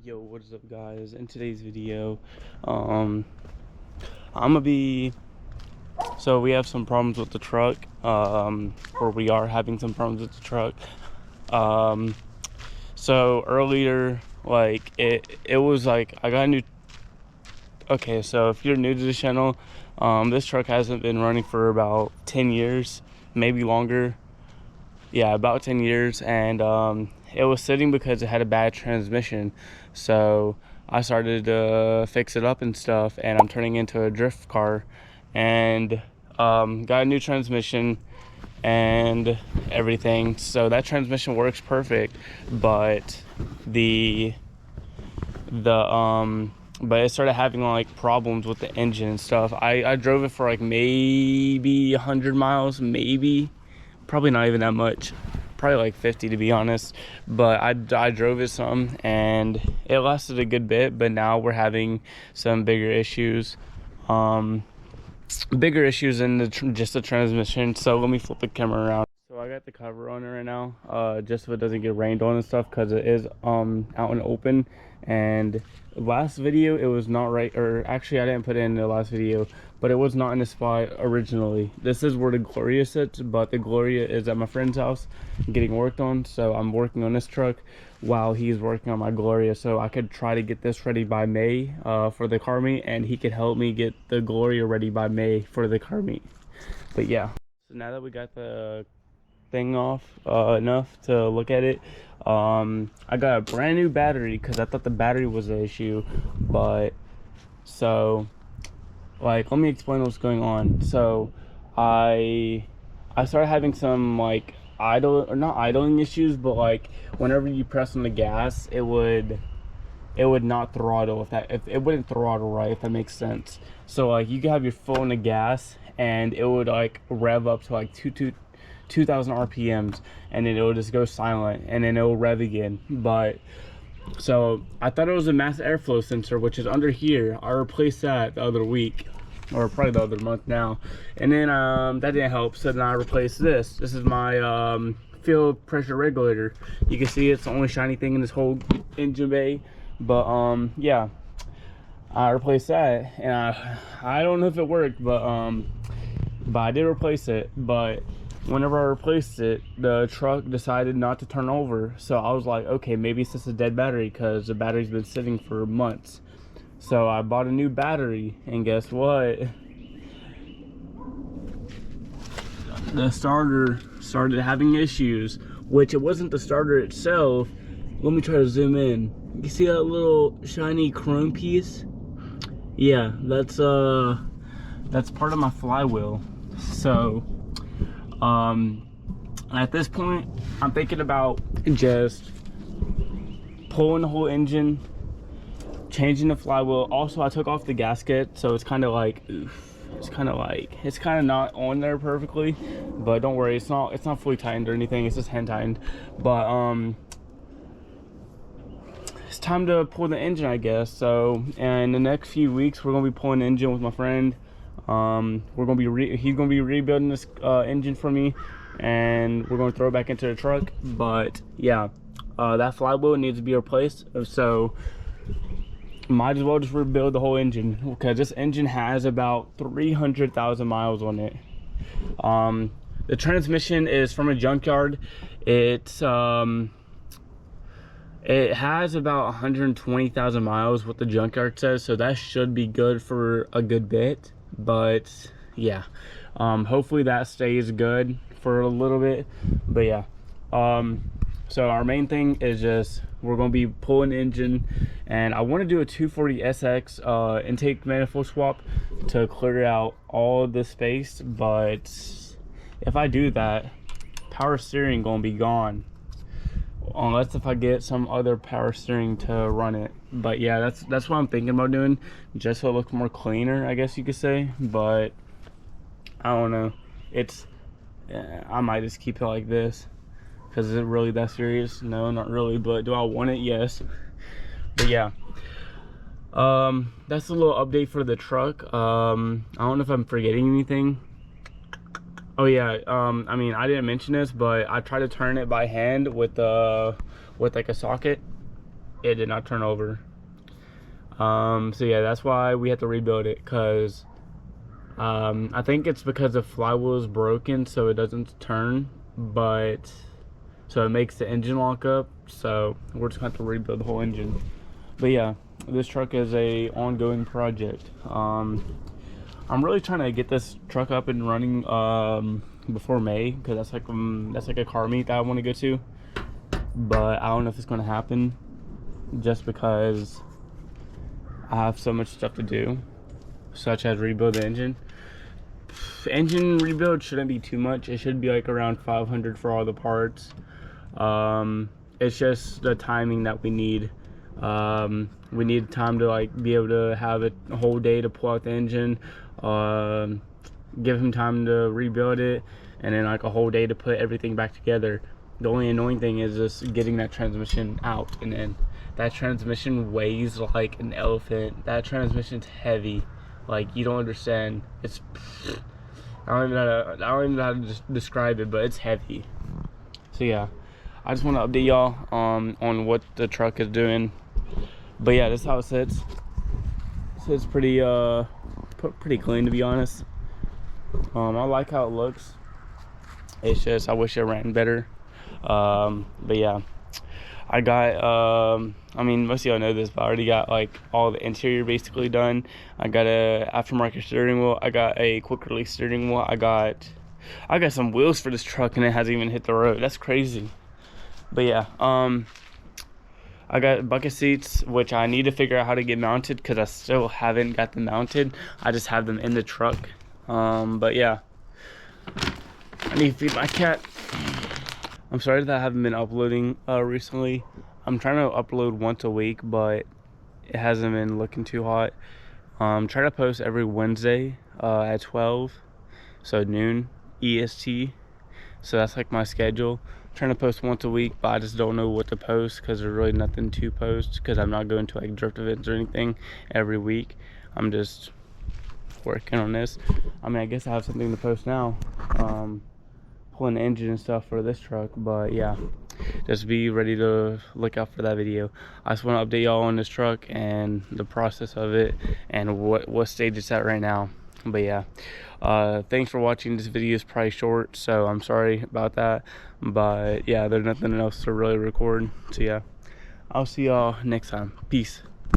Yo, what is up, guys? In today's video, I'm gonna be so we have some problems with the truck, or we are having some problems with the truck. So earlier, like it was like I got a new. Okay, so if you're new to the channel, this truck hasn't been running for about 10 years, maybe longer. Yeah, about 10 years, and it was sitting because it had a bad transmission. So I started to fix it up and stuff, and I'm turning into a drift car, and got a new transmission and everything. So that transmission works perfect, but but it started having like problems with the engine and stuff. I drove it for like maybe 100 miles, maybe. Probably not even that much, probably like 50 to be honest, but I drove it some and it lasted a good bit. But now we're having some bigger issues in just the transmission. So let me flip the camera around. So I got the cover on it right now, just so it doesn't get rained on and stuff, because it is out in the open. And last video it was not right, or actually I didn't put it in the last video, but it was not in the spot originally. This is where the Gloria sits, but the Gloria is at my friend's house getting worked on. So I'm working on this truck while he's working on my Gloria, so I could try to get this ready by May for the car meet, and he could help me get the Gloria ready by May for the car meet. But yeah, so now that we got the thing off enough to look at it, I got a brand new battery because I thought the battery was the issue. But so, like, let me explain what's going on. So I started having some like not idling issues, but like whenever you press on the gas, it would not throttle, if it wouldn't throttle right, if that makes sense. So like you could have your foot on the gas and it would like rev up to like 2,000 RPMs, and then it will just go silent, and then it will rev again. But so I thought it was a mass airflow sensor, which is under here. I replaced that the other week, or probably the other month now, and then that didn't help. So then I replaced this. This is my field pressure regulator. You can see it's the only shiny thing in this whole engine bay. But yeah, I replaced that, and I don't know if it worked, but I did replace it. But whenever I replaced it, the truck decided not to turn over. So I was like, okay, maybe it's just a dead battery, because the battery's been sitting for months. So I bought a new battery, and guess what? The starter started having issues, which it wasn't the starter itself. Let me try to zoom in. You see that little shiny chrome piece? Yeah, that's part of my flywheel. So at this point I'm thinking about just pulling the whole engine, changing the flywheel. Also, I took off the gasket, so it's kind of like, it's kind of not on there perfectly, but don't worry, it's not fully tightened or anything, it's just hand tightened. But it's time to pull the engine, I guess. So in the next few weeks we're gonna be pulling the engine with my friend. We're gonna be he's gonna be rebuilding this engine for me, and we're gonna throw it back into the truck. But yeah, that flywheel needs to be replaced, so might as well just rebuild the whole engine, because this engine has about 300,000 miles on it. The transmission is from a junkyard. It has about 120,000 miles, what the junkyard says, so that should be good for a good bit. But yeah, hopefully that stays good for a little bit. But yeah, so our main thing is just we're going to be pulling the engine, and I want to do a 240SX intake manifold swap to clear out all the space. But if I do that, power steering going to be gone, unless if I get some other power steering to run it. But yeah, that's what I'm thinking about doing, just so it looks more cleaner, I guess you could say. But I don't know, I might just keep it like this, because is it really that serious? No, not really. But do I want it? Yes. But yeah, that's a little update for the truck. I don't know if I'm forgetting anything. Oh yeah, I mean, I didn't mention this, but I tried to turn it by hand with like a socket, it did not turn over. So yeah, that's why we had to rebuild it, because I think it's because the flywheel is broken, so it doesn't turn, but so it makes the engine lock up. So we're just gonna have to rebuild the whole engine. But yeah, this truck is a ongoing project. I'm really trying to get this truck up and running before May, because that's like a car meet that I want to go to. But I don't know if it's going to happen, just because I have so much stuff to do, such as rebuild the engine. Engine rebuild shouldn't be too much. It should be like around 500 for all the parts. It's just the timing that we need. We need time to like be able to have it a whole day to pull out the engine, give him time to rebuild it, and then like a whole day to put everything back together. The only annoying thing is just getting that transmission out, and then that transmission weighs like an elephant. That transmission's heavy, like you don't understand. It's I don't even know how to describe it, but it's heavy. So yeah, I just want to update y'all on what the truck is doing. But yeah, this is how it sits. It's pretty pretty clean, to be honest. I like how it looks. It's just I wish it ran better. But yeah, I got I mean, most of y'all know this, but I already got like all the interior basically done. I got a aftermarket steering wheel. I got a quick release steering wheel. I got some wheels for this truck, and it hasn't even hit the road. That's crazy. But yeah, I got bucket seats, which I need to figure out how to get mounted, because I still haven't got them mounted. I just have them in the truck. But yeah, I need to feed my cat. I'm sorry that I haven't been uploading recently. I'm trying to upload once a week, but it hasn't been looking too hot. Try to post every Wednesday at 12, so noon EST. So that's like my schedule. I'm trying to post once a week, but I just don't know what to post, because there's really nothing to post, because I'm not going to like drift events or anything every week. I'm just working on this. I mean, I guess I have something to post now, pulling the engine and stuff for this truck. But yeah, just be ready to look out for that video. I just want to update y'all on this truck and the process of it, and what stage it's at right now. But yeah, thanks for watching. This video is probably short, so I'm sorry about that. But yeah, there's nothing else to really record. So yeah, I'll see y'all next time. Peace.